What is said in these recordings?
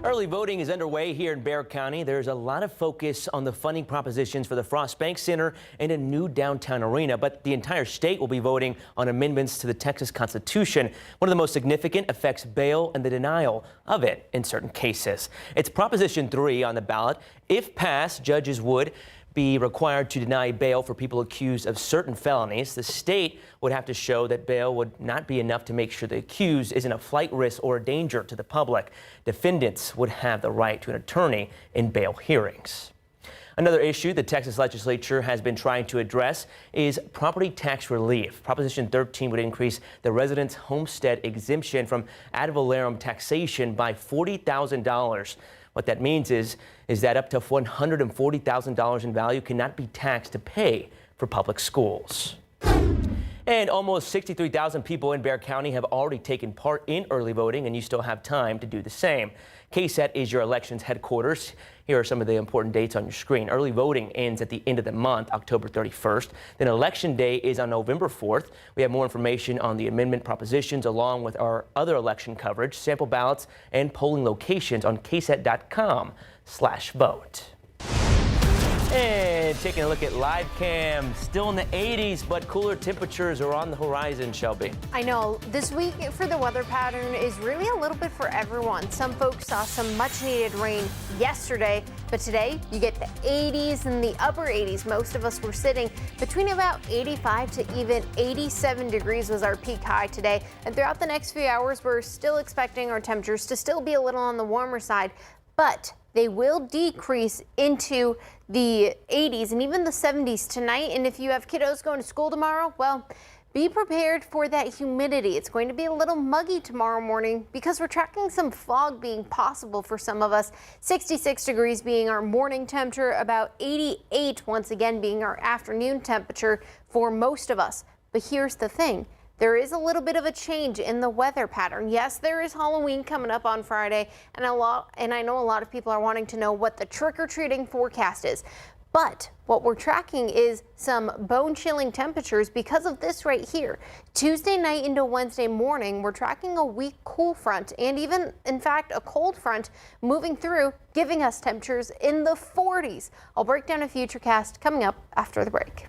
Early voting is underway here in Bexar County. There's a lot of focus on the funding propositions for the Frost Bank Center and a new downtown arena, but the entire state will be voting on amendments to the Texas Constitution. One of the most significant affects bail and the denial of it in certain cases. It's Proposition 3 on the ballot. If passed, judges would be required to deny bail for people accused of certain felonies. The state would have to show that bail would not be enough to make sure the accused isn't a flight risk or a danger to the public. Defendants would have the right to an attorney in bail hearings. Another issue the Texas legislature has been trying to address is property tax relief. Proposition 13 would increase the resident's homestead exemption from ad valorem taxation by $40,000. What that means is that up to $140,000 in value cannot be taxed to pay for public schools. And almost 63,000 people in Bexar County have already taken part in early voting, and you still have time to do the same. KSAT is your elections headquarters. Here are some of the important dates on your screen. Early voting ends at the end of the month, October 31st. Then Election Day is on November 4th. We have more information on the amendment propositions along with our other election coverage, sample ballots, and polling locations on ksat.com/vote. And taking a look at live cam, still in the 80s, but cooler temperatures are on the horizon, Shelby. I know. This week for the weather pattern is really a little bit for everyone. Some folks saw some much needed rain yesterday, but today you get the 80s and the upper 80s. Most of us were sitting between about 85 to even 87 degrees was our peak high today. And throughout the next few hours, we're still expecting our temperatures to still be a little on the warmer side, but they will decrease into the 80s and even the 70s tonight. And if you have kiddos going to school tomorrow, well, be prepared for that humidity. It's going to be a little muggy tomorrow morning because we're tracking some fog being possible for some of us. 66 degrees being our morning temperature, about 88 once again being our afternoon temperature for most of us. But here's the thing. There is a little bit of a change in the weather pattern. Yes, there is Halloween coming up on Friday, and I know a lot of people are wanting to know what the trick-or-treating forecast is. But what we're tracking is some bone-chilling temperatures because of this right here. Tuesday night into Wednesday morning, we're tracking a weak cool front and even, in fact, a cold front moving through, giving us temperatures in the 40s. I'll break down a futurecast coming up after the break.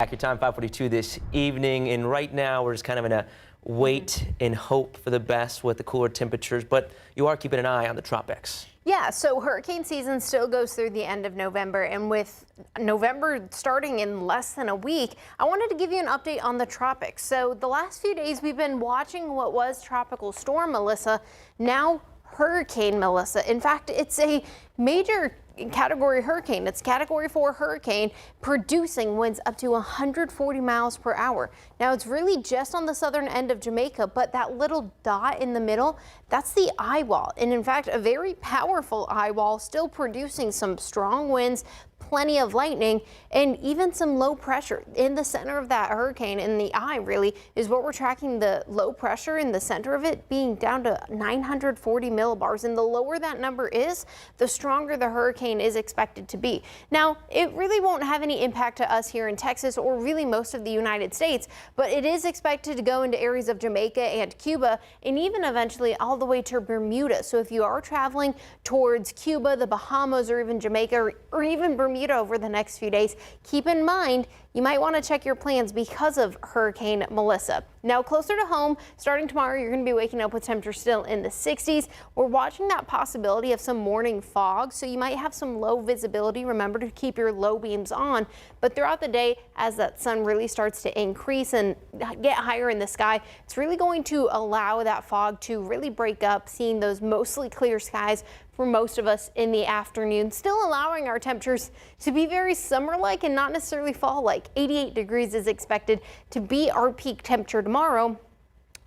Back your time, 5:42 this evening, and right now we're just kind of in a wait and hope for the best with the cooler temperatures, but you are keeping an eye on the tropics. Yeah, so hurricane season still goes through the end of November, and with November starting in less than a week, I wanted to give you an update on the tropics. So the last few days we've been watching what was Tropical Storm Melissa, now Hurricane Melissa. In fact, it's a major category hurricane. It's category 4 hurricane producing winds up to 140 miles per hour. Now it's really just on the southern end of Jamaica, but that little dot in the middle, that's the eye wall. And in fact, a very powerful eye wall, still producing some strong winds, plenty of lightning, and even some low pressure. In the center of that hurricane, in the eye really, is what we're tracking, the low pressure in the center of it being down to 940 millibars. And the lower that number is, the stronger the hurricane is expected to be. Now, it really won't have any impact to us here in Texas or really most of the United States, but it is expected to go into areas of Jamaica and Cuba and even eventually all the way to Bermuda. So if you are traveling towards Cuba, the Bahamas, or even Jamaica, or even Bermuda over the next few days, keep in mind you might want to check your plans because of Hurricane Melissa. Now closer to home, starting tomorrow, you're going to be waking up with temperatures still in the 60s. We're watching that possibility of some morning fog, so you might have some low visibility. Remember to keep your low beams on, but throughout the day, as that sun really starts to increase and get higher in the sky, it's really going to allow that fog to really break up, seeing those mostly clear skies for most of us in the afternoon, still allowing our temperatures to be very summer-like and not necessarily fall-like. 88 degrees is expected to be our peak temperature tomorrow.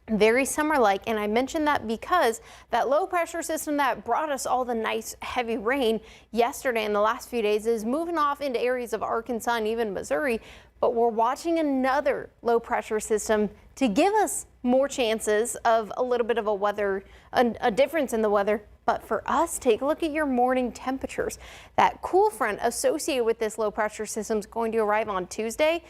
Very summer-like, and I mentioned that because that low pressure system that brought us all the nice heavy rain yesterday and the last few days is moving off into areas of Arkansas and even Missouri, but we're watching another low pressure system to give us more chances of a little bit of a difference in the weather. But for us, take a look at your morning temperatures. That cool front associated with this low pressure system is going to arrive on Tuesday.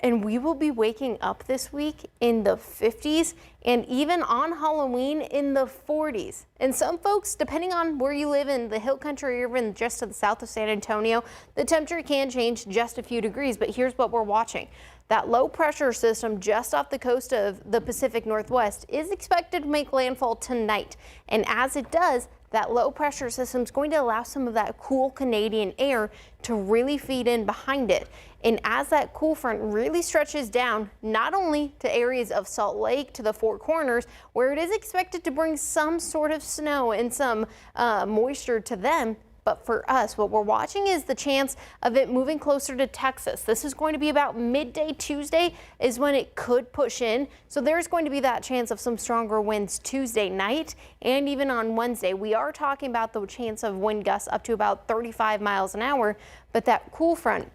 and we will be waking up this week in the 50s and even on Halloween in the 40s. And some folks, depending on where you live in the hill country or even just to the south of San Antonio, the temperature can change just a few degrees. But here's what we're watching. That low pressure system just off the coast of the Pacific Northwest is expected to make landfall tonight. And as it does, that low pressure system is going to allow some of that cool Canadian air to really feed in behind it. And as that cool front really stretches down, not only to areas of Salt Lake to the Four Corners, where it is expected to bring some sort of snow and some moisture to them, but for us, what we're watching is the chance of it moving closer to Texas. This is going to be about midday Tuesday is when it could push in. So there's going to be that chance of some stronger winds Tuesday night and even on Wednesday. We are talking about the chance of wind gusts up to about 35 miles an hour, but that cool front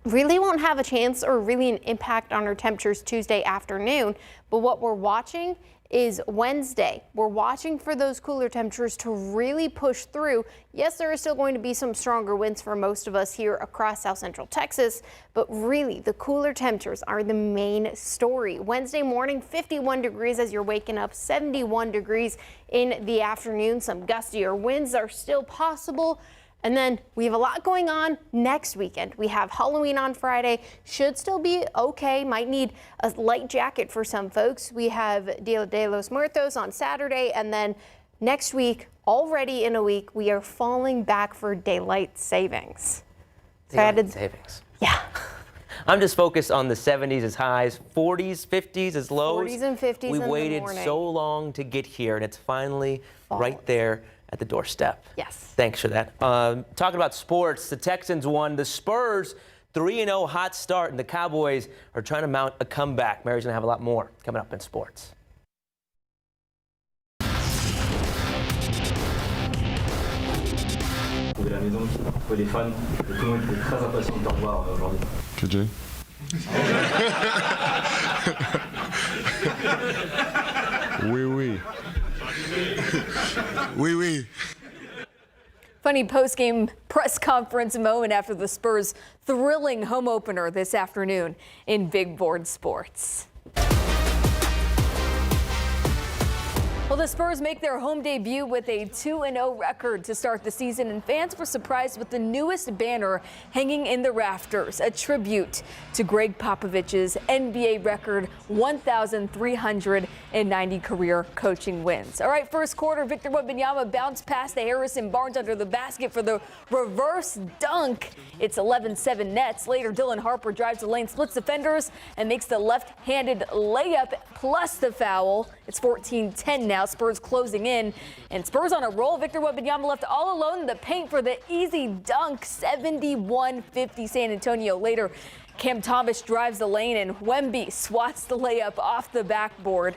really won't have a chance or really an impact on our temperatures Tuesday afternoon. But what we're watching is Wednesday. We're watching for those cooler temperatures to really push through. Yes, there is still going to be some stronger winds for most of us here across South Central Texas, but really the cooler temperatures are the main story. Wednesday morning, 51 degrees as you're waking up, 71 degrees in the afternoon. Some gustier winds are still possible. And then we have a lot going on next weekend. We have Halloween on Friday, should still be okay, might need a light jacket for some folks. We have Dia de los Muertos on Saturday, and then next week, already in a week, we are falling back for daylight savings. Daylight savings. Yeah. I'm just focused on the 70s as highs, 40s, 50s as lows. 40s and 50s We in the waited morning. so long to get here, and it's finally right there at the doorstep. Yes. Thanks for that. Talking about sports, the Texans won. The Spurs, 3-0 hot start, and the Cowboys are trying to mount a comeback. Mary's going to have a lot more coming up in sports. De la maison, pour les fans, et tout le monde était très impatient de te revoir aujourd'hui. KJ? Oui, oui. Oui, oui. Funny post-game press conference moment after the Spurs' thrilling home opener this afternoon in Big Board Sports. Well, the Spurs make their home debut with a 2-0 record to start the season, and fans were surprised with the newest banner hanging in the rafters, a tribute to Greg Popovich's NBA record 1,390 career coaching wins. All right, first quarter, Victor Wembanyama bounced past the Harrison Barnes under the basket for the reverse dunk. It's 11-7 Nets. Later, Dylan Harper drives the lane, splits defenders, and makes the left-handed layup plus the foul. It's 14-10 now. Spurs closing in, and Spurs on a roll. Victor Wembanyama left all alone in the paint for the easy dunk, 71-50 San Antonio. Later, Cam Thomas drives the lane, and Wemby swats the layup off the backboard.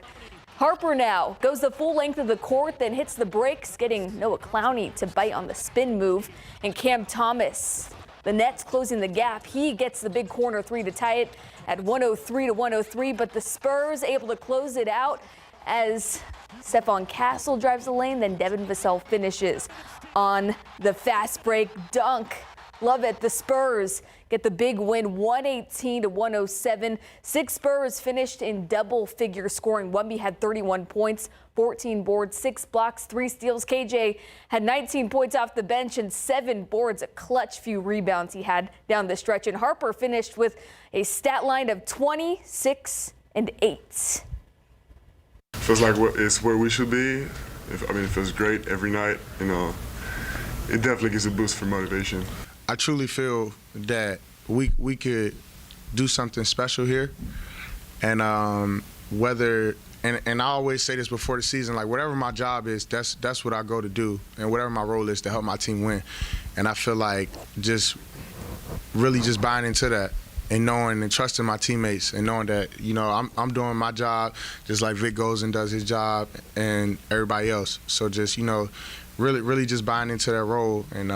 Harper now goes the full length of the court, then hits the brakes, getting Noah Clowney to bite on the spin move. And Cam Thomas, the Nets closing the gap. He gets the big corner three to tie it at 103-103, but the Spurs able to close it out as Stephon Castle drives the lane, then Devin Vassell finishes on the fast break dunk. Love it. The Spurs get the big win, 118-107. 6 Spurs finished in double-figure scoring. Wemby had 31 points, 14 boards, 6 blocks, 3 steals. KJ had 19 points off the bench and 7 boards, a clutch few rebounds he had down the stretch. And Harper finished with a stat line of 26 and 8. Feels like it's where we should be. It feels great every night. It definitely gives a boost for motivation. I truly feel that we could do something special here, and I always say this before the season, like whatever my job is, that's what I go to do, and whatever my role is to help my team win. And I feel like just really just buying into that and knowing and trusting my teammates and knowing that, I'm doing my job just like Vic goes and does his job and everybody else. So just, really just buying into that role. And,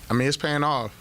it's paying off.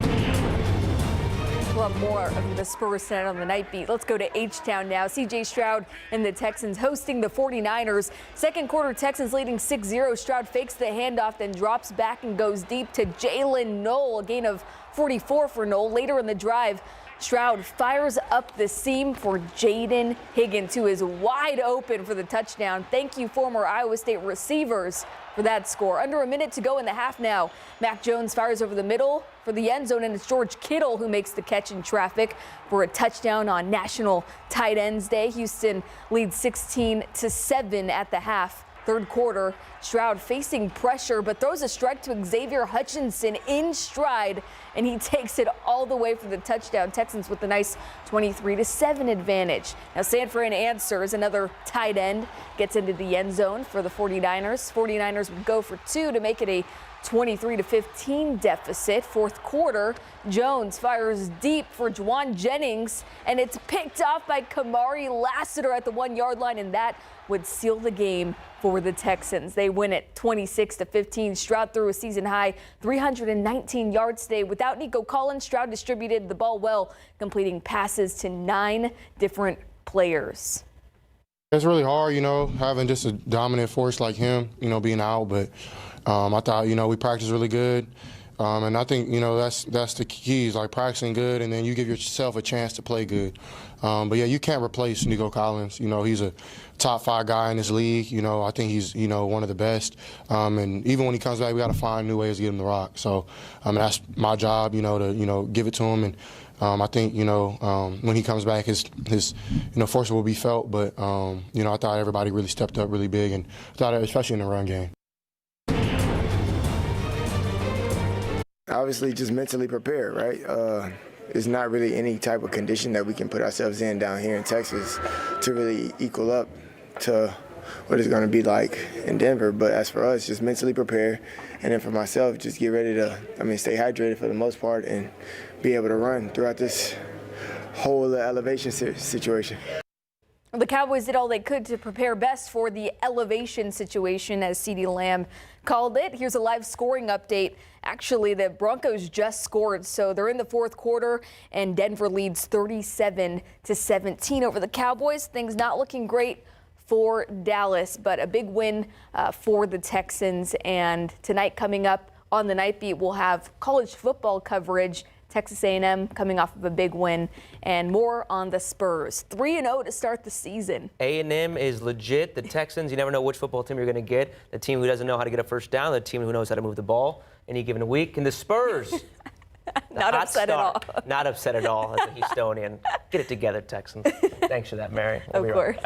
We'll have more of the Spurs tonight on the Night Beat. Let's go to H-Town now. C.J. Stroud and the Texans hosting the 49ers. Second quarter, Texans leading 6-0. Stroud fakes the handoff, then drops back and goes deep to Jalen Noel. A gain of 44 for Noel. Later in the drive, Stroud fires up the seam for Jaden Higgins, who is wide open for the touchdown. Thank you, former Iowa State receivers, for that score. Under a minute to go in the half now. Mac Jones fires over the middle for the end zone, and it's George Kittle who makes the catch in traffic for a touchdown on National Tight Ends Day. Houston leads 16-7 at the half. Third quarter, Stroud facing pressure, but throws a strike to Xavier Hutchinson in stride, and he takes it all the way for the touchdown. Texans with a nice 23-7 advantage. Now San Fran answers. Another tight end gets into the end zone for the 49ers. 49ers would go for 2 to make it a 23-15 deficit. Fourth quarter, Jones fires deep for Juwan Jennings, and it's picked off by Kamari Lassiter at the 1-yard line, and that would seal the game for the Texans. They win it 26-15. Stroud threw a season-high 319 yards today. Without Nico Collins, Stroud distributed the ball well, completing passes to 9 different players. It's really hard, having just a dominant force like him, being out, but I thought, we practiced really good. And I think, that's the keys, like practicing good, and then you give yourself a chance to play good. But yeah, you can't replace Nico Collins. He's a top 5 guy in this league. I think he's, one of the best. And even when he comes back, we got to find new ways to get him the rock. So that's my job, to, give it to him. And I think, when he comes back, his force will be felt. But, I thought everybody really stepped up really big, and I thought, especially in the run game. Obviously, just mentally prepared, right? It's not really any type of condition that we can put ourselves in down here in Texas to really equal up to what it's going to be like in Denver. But as for us, just mentally prepare, and then for myself, just get ready to, stay hydrated for the most part and be able to run throughout this whole elevation situation. The Cowboys did all they could to prepare best for the elevation situation, as CeeDee Lamb called it. Here's a live scoring update. Actually, the Broncos just scored, so they're in the fourth quarter, and Denver leads 37-17 over the Cowboys. Things not looking great for Dallas, but a big win for the Texans. And tonight, coming up on the Night Beat, we'll have college football coverage. Texas A&M coming off of a big win, and more on the Spurs. 3-0 to start the season. A&M is legit. The Texans, you never know which football team you're going to get. The team who doesn't know how to get a first down, the team who knows how to move the ball any given week. And the Spurs. Not upset at all. Not upset at all as a Houstonian. Get it together, Texans. Thanks for that, Mary. Of course.